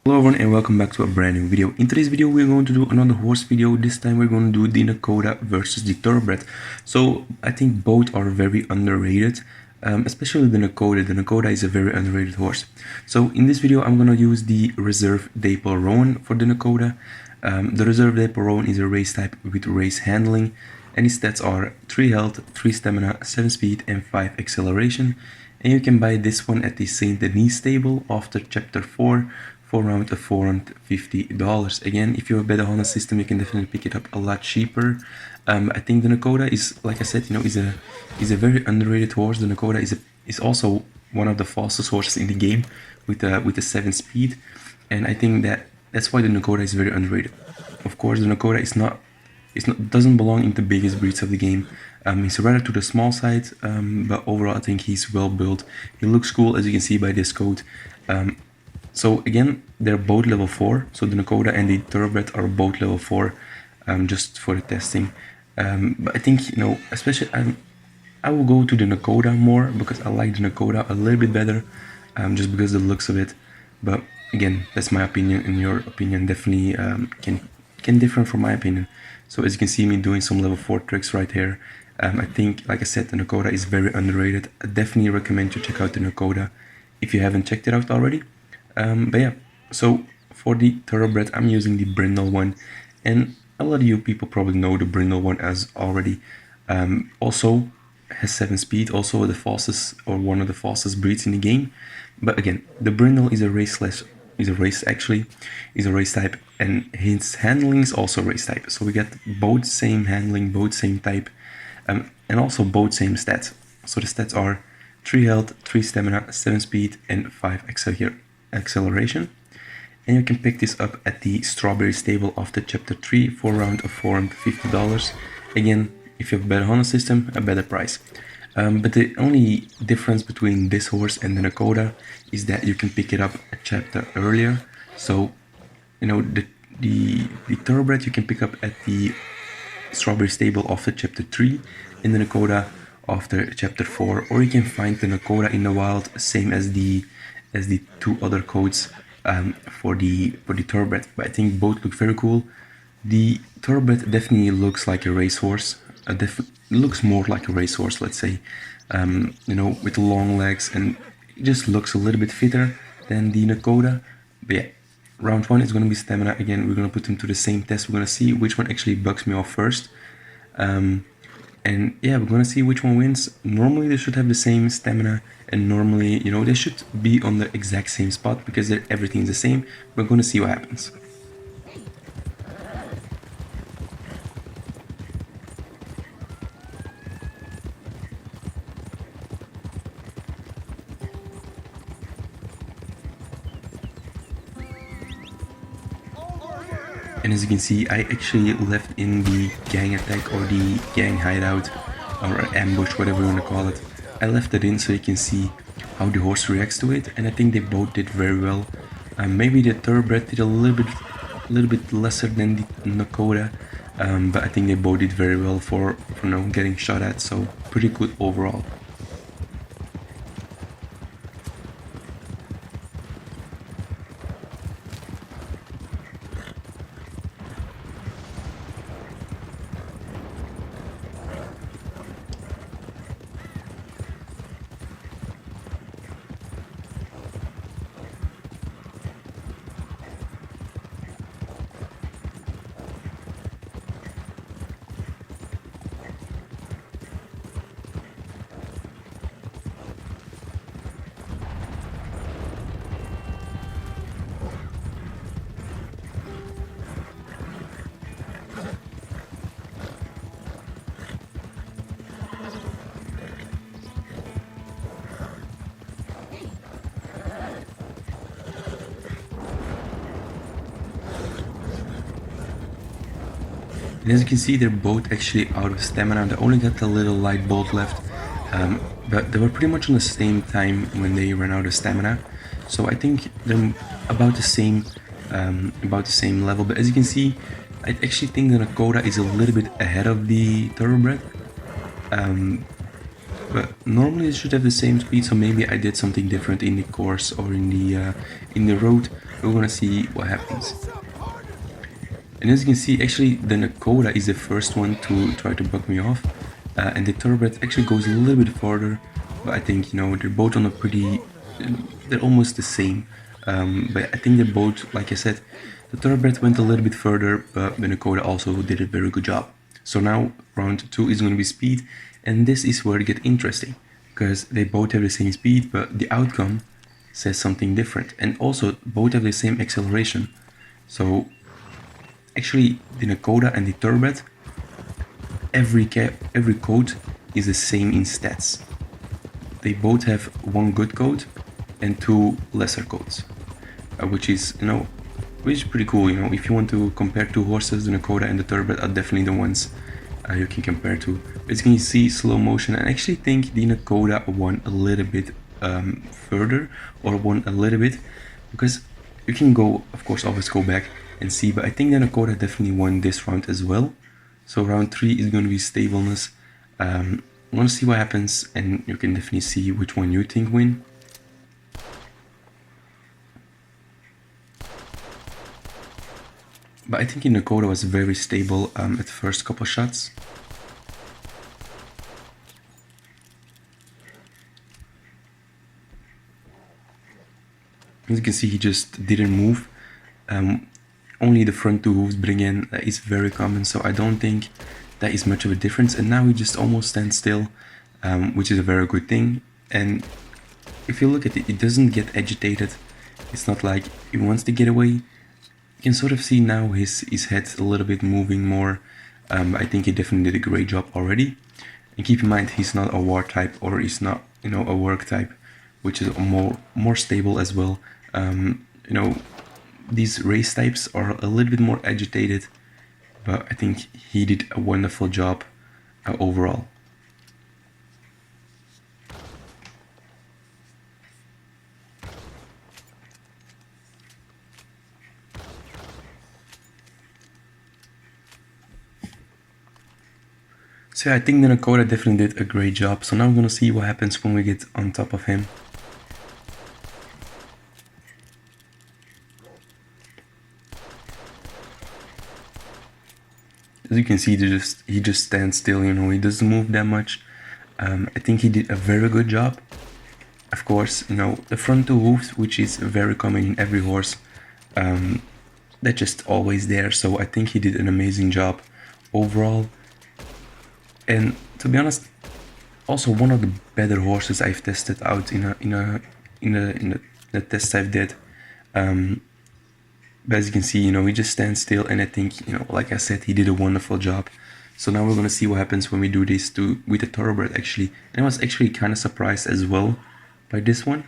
Hello everyone and welcome back to a brand new video. In today's video we're going to do another horse video. This time we're going to do the Nokota versus the Thoroughbred. So I think both are very underrated, especially the Nokota. The Nokota is a very underrated horse. So in this video I'm going to use the reserve Dapple Roan for the Nokota. The reserve Dapple Roan is a race type with race handling, and his stats are 3 health, 3 stamina, 7 speed and 5 acceleration. And you can buy this one at the Saint Denis stable after chapter 4 for around $450. Again, if you have a better Honda system, you can definitely pick it up a lot cheaper. I think the Nokota is, like I said, is a very underrated horse. The Nokota is also one of the fastest horses in the game with a 7 speed, and I think that's why the Nokota is very underrated. Of course, the Nokota doesn't belong in the biggest breeds of the game. He's rather to the small side, but overall I think he's well built. He looks cool, as you can see by this coat. So again, they're both level 4, so the Nokota and the Thoroughbred are both level 4, just for the testing. But I think, especially I will go to the Nokota more because I like the Nokota a little bit better, just because of the looks of it. But again, that's my opinion, and your opinion definitely can differ from my opinion. So as you can see me doing some level 4 tricks right here. I think, like I said, the Nokota is very underrated. I definitely recommend you check out the Nokota if you haven't checked it out already. But yeah, so for the Thoroughbred I'm using the Brindle one, and a lot of you people probably know the Brindle one as already. Also has 7 speed, also the fastest, or one of the fastest breeds in the game. But again, the Brindle is a race type, and his handling is also race type. So we get both same handling, both same type, and also both same stats. So the stats are 3 health, 3 stamina, 7 speed and 5 acceleration. And you can pick this up at the Strawberry stable after chapter 3 for around $450. Again, if you have a better Honda system, a better price. But the only difference between this horse and the Nokota is that you can pick it up a chapter earlier. So the Thoroughbred you can pick up at the Strawberry stable after chapter 3, and the Nokota after chapter 4, or you can find the Nokota in the wild, same as the 2 other codes for the Thoroughbred. But I think both look very cool. The Thoroughbred definitely looks like a racehorse. Looks more like a racehorse, let's say. With long legs, and it just looks a little bit fitter than the Nokota. But yeah, round 1 is going to be stamina. Again, we're going to put them to the same test. We're going to see which one actually bugs me off first. And yeah, we're gonna see which one wins. Normally they should have the same stamina, and normally, they should be on the exact same spot because everything's the same. We're gonna see what happens. And as you can see, I actually left in the gang attack, or the gang hideout, or ambush, whatever you want to call it. I left it in so you can see how the horse reacts to it, and I think they both did very well. Maybe the Thoroughbred did a little bit lesser than the Nokota, but I think they both did very well for getting shot at. So pretty good overall. And as you can see, they're both actually out of stamina. They only got a little light bolt left, but they were pretty much on the same time when they ran out of stamina. So I think they're about the same level. But as you can see, I actually think the Nokota is a little bit ahead of the Thoroughbred. but normally it should have the same speed, so maybe I did something different in the course or in the road. We're gonna see what happens. And as you can see, actually the Nokota is the first one to try to bug me off, and the Thoroughbred actually goes a little bit farther, but I think, you know, they're both on a pretty, they're almost the same, but I think they're both, like I said, the Thoroughbred went a little bit further, but the Nokota also did a very good job. So now round 2 is going to be speed, and this is where it gets interesting, because they both have the same speed, but the outcome says something different, and also both have the same acceleration. So actually the Nokota and the Thoroughbred, every coat is the same in stats. They both have one good coat and 2 lesser coats, which is, you know, which is pretty cool. You know, if you want to compare 2 horses, the Nokota and the Thoroughbred are definitely the ones you can compare to. As you can see, slow motion, and I actually think the Nokota won a little bit further, or won a little bit, because you can go, of course, always go back and see, but I think the Nokota definitely won this round as well. So round 3 is going to be stableness. I want to see what happens, and you can definitely see which one you think win. But I think Nokota was very stable at the first couple shots. As you can see, he just didn't move. Only the front 2 hooves bring in, that is very common, so I don't think that is much of a difference. And now he just almost stands still, which is a very good thing. And if you look at it, it doesn't get agitated. It's not like he wants to get away. You can sort of see now his head a little bit moving more. I think he definitely did a great job already. And keep in mind, he's not a war type, or he's not, you know, a work type, which is more stable as well. You know, these race types are a little bit more agitated, but I think he did a wonderful job overall. So yeah, I think the Nokota definitely did a great job. So now we're gonna see what happens when we get on top of him. As you can see, he just stands still, you know, he doesn't move that much. I think he did a very good job. Of course, you know, the front 2 hooves, which is very common in every horse, they're just always there. So I think he did an amazing job overall. And to be honest, also one of the better horses I've tested out in the tests I've did. But as you can see, you know, he just stands still, and I think, you know, like I said, he did a wonderful job. So now we're gonna see what happens when we do this with the Thoroughbred actually. And I was actually kind of surprised as well by this one.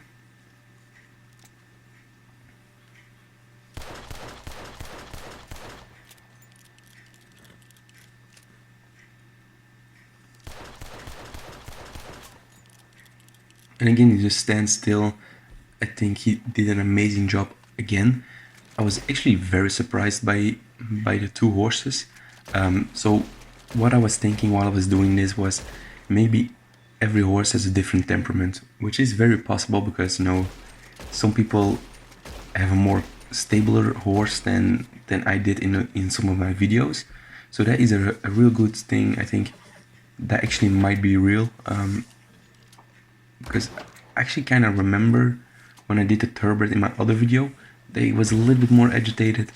And again, he just stands still. I think he did an amazing job again. I was actually very surprised by the 2 horses. So what I was thinking while I was doing this was, maybe every horse has a different temperament, which is very possible, because, you know, some people have a more stabler horse than I did in some of my videos. So that is a real good thing. I think that actually might be real, because I actually kind of remember when I did the Thoroughbred in my other video, they was a little bit more agitated.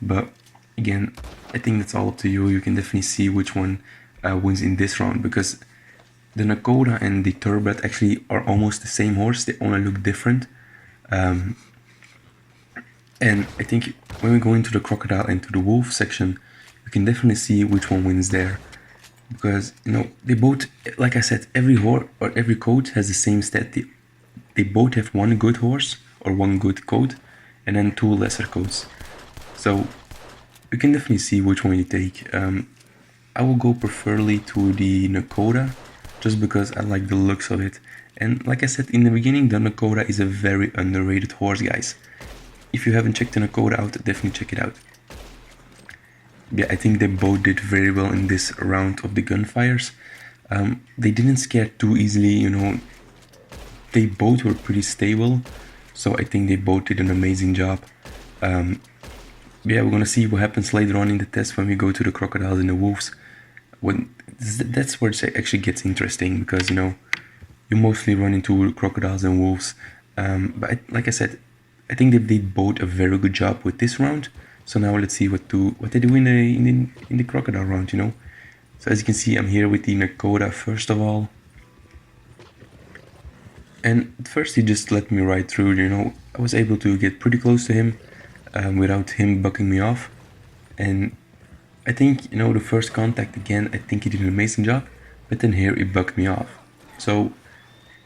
But again, I think that's all up to you. You can definitely see which one wins in this round, because the Nokota and the Thoroughbred actually are almost the same horse. They only look different. And I think when we go into the Crocodile and to the Wolf section, you can definitely see which one wins there. Because, you know, they both, like I said, every horse or every coat has the same stat. They both have one good horse or one good coat, and then 2 lesser coats. So you can definitely see which one you take. I will go preferably to the Nokota, just because I like the looks of it. And like I said in the beginning, the Nokota is a very underrated horse, guys. If you haven't checked the Nokota out, definitely check it out. Yeah, I think they both did very well in this round of the gunfires. They didn't scare too easily, you know. They both were pretty stable, so I think they both did an amazing job. Yeah, we're gonna see what happens later on in the test when we go to the crocodiles and the wolves. That's where it actually gets interesting, because you know you mostly run into crocodiles and wolves. But like I said, I think they did both a very good job with this round. So now let's see what they do in the crocodile round, you know. So as you can see, I'm here with the Nokota first of all. And at first he just let me ride through, you know. I was able to get pretty close to him without him bucking me off. And I think, you know, the first contact again, I think he did an amazing job. But then here he bucked me off. So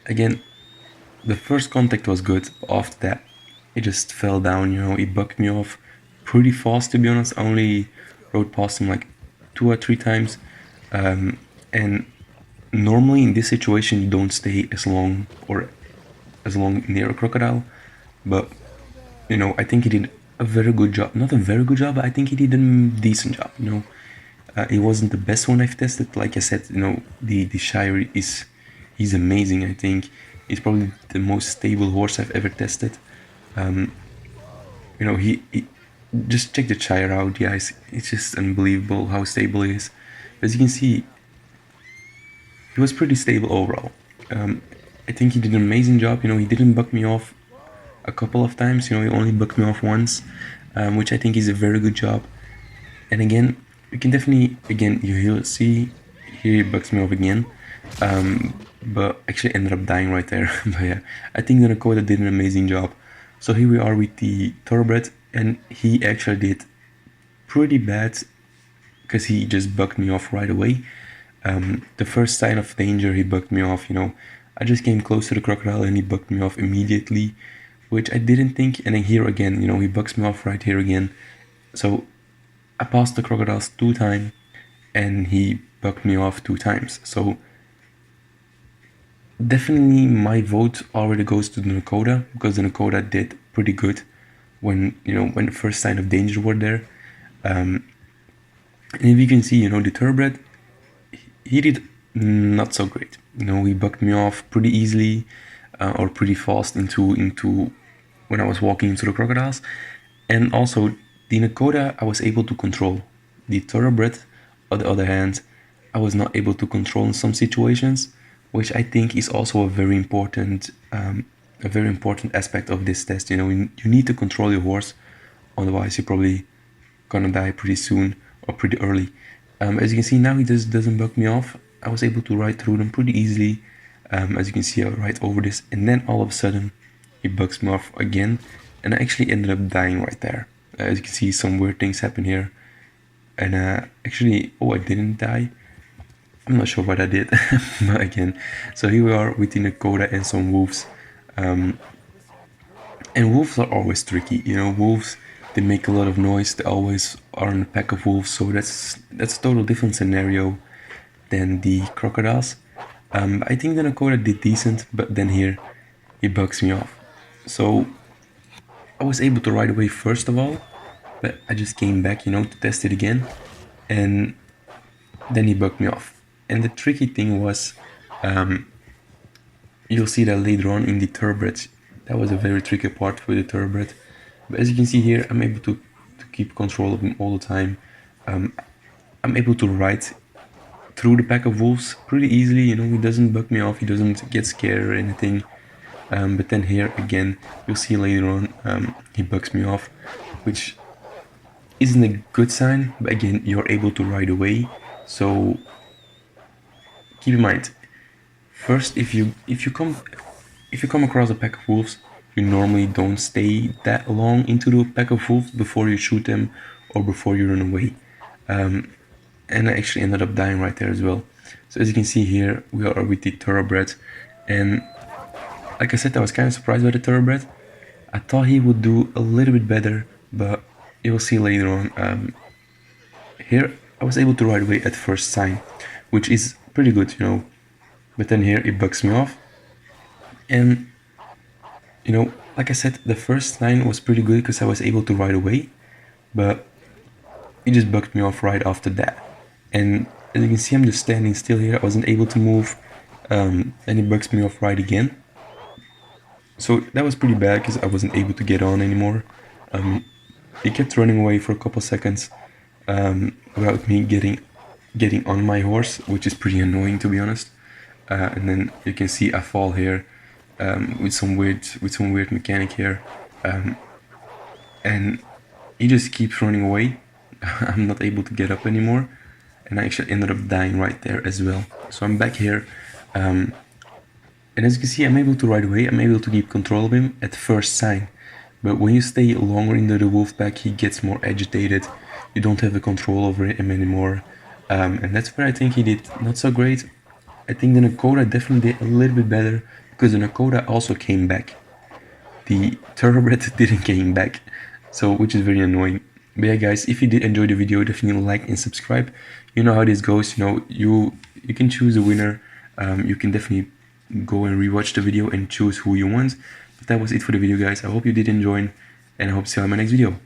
again, the first contact was good, but after that, he just fell down, you know. He bucked me off pretty fast, to be honest. I only rode past him like 2 or 3 times. And normally in this situation, you don't stay as long near a crocodile. But, you know, I think he did a very good job. Not a very good job, but I think he did a decent job, you know. It wasn't the best one I've tested. Like I said, you know, the Shire he's amazing. I think he's probably the most stable horse I've ever tested. You know, he just check the Shire out, guys. It's just unbelievable how stable he is. As you can see, he was pretty stable overall. I think he did an amazing job. You know, he didn't buck me off a couple of times. You know, he only bucked me off once, which I think is a very good job. And again, you can definitely, again, you'll see here he bucks me off again, but actually ended up dying right there. But yeah, I think the Nokota did an amazing job. So here we are with the Thoroughbred, and he actually did pretty bad because he just bucked me off right away. The first sign of danger, he bucked me off, you know. I just came close to the crocodile and he bucked me off immediately, which I didn't think. And then here again, you know, he bucks me off right here again. So I passed the crocodiles 2 times and he bucked me off 2 times. So definitely my vote already goes to the Nokota, because the Nokota did pretty good when, you know, when the first sign of danger were there. And if you can see, you know, the Thoroughbred, he did not so great. You know, he bucked me off pretty easily or pretty fast into when I was walking into the crocodiles. And also the Nokota I was able to control. The Thoroughbred, on the other hand, I was not able to control in some situations, which I think is also a very important aspect of this test. You know, you need to control your horse, otherwise you're probably gonna die pretty soon or pretty early. As you can see now, he just doesn't buck me off. I was able to ride through them pretty easily. As you can see, I ride over this, and then all of a sudden he bucks me off again, and I actually ended up dying right there. As you can see, some weird things happen here, and actually, oh, I didn't die. I'm not sure what I did, but again, so here we are with the Nokota and some wolves. And wolves are always tricky, you know. Wolves, they make a lot of noise. They always are in a pack of wolves, so that's a total different scenario than the crocodiles. I think the Nokota did decent, but then here he bucks me off. So I was able to ride away first of all, but I just came back, you know, to test it again, and then he bucked me off. And the tricky thing was, you'll see that later on in the Thoroughbred. That was a very tricky part for the Thoroughbred. But as you can see here, I'm able to keep control of him all the time. I'm able to ride through the pack of wolves pretty easily, you know. He doesn't buck me off, he doesn't get scared or anything. But then here again, you'll see later on, he bucks me off, which isn't a good sign. But again, you're able to ride away, so keep in mind, first, if you come across a pack of wolves, you normally don't stay that long into the pack of wolves before you shoot them or before you run away. And I actually ended up dying right there as well. So as you can see here, we are with the Thoroughbred, and like I said, I was kind of surprised by the Thoroughbred. I thought he would do a little bit better, but you'll see later on. Here I was able to ride away at first sign, which is pretty good, you know. But then here it bucks me off, and you know, like I said, the first sign was pretty good because I was able to ride away, but he just bucked me off right after that. And As you can see, I'm just standing still here. I wasn't able to move, and he bucks me off right again. So that was pretty bad because I wasn't able to get on anymore. He kept running away for a couple seconds without me getting on my horse, which is pretty annoying, to be honest. And then you can see I fall here with some weird mechanic here, and he just keeps running away. I'm not able to get up anymore, and I actually ended up dying right there as well. So I'm back here, and as you can see, I'm able to ride away. I'm able to keep control of him at first sign. But when you stay longer into the wolf pack, he gets more agitated. You don't have the control over him anymore. And that's where I think he did not so great. I think the Nokota definitely did a little bit better, because the Nokota also came back. The Thoroughbred didn't came back, so which is very annoying. But yeah, guys, if you did enjoy the video, definitely like and subscribe. You know how this goes. You know, you can choose a winner. You can definitely go and rewatch the video and choose who you want. But that was it for the video, guys. I hope you did enjoy, and I hope to see you in my next video.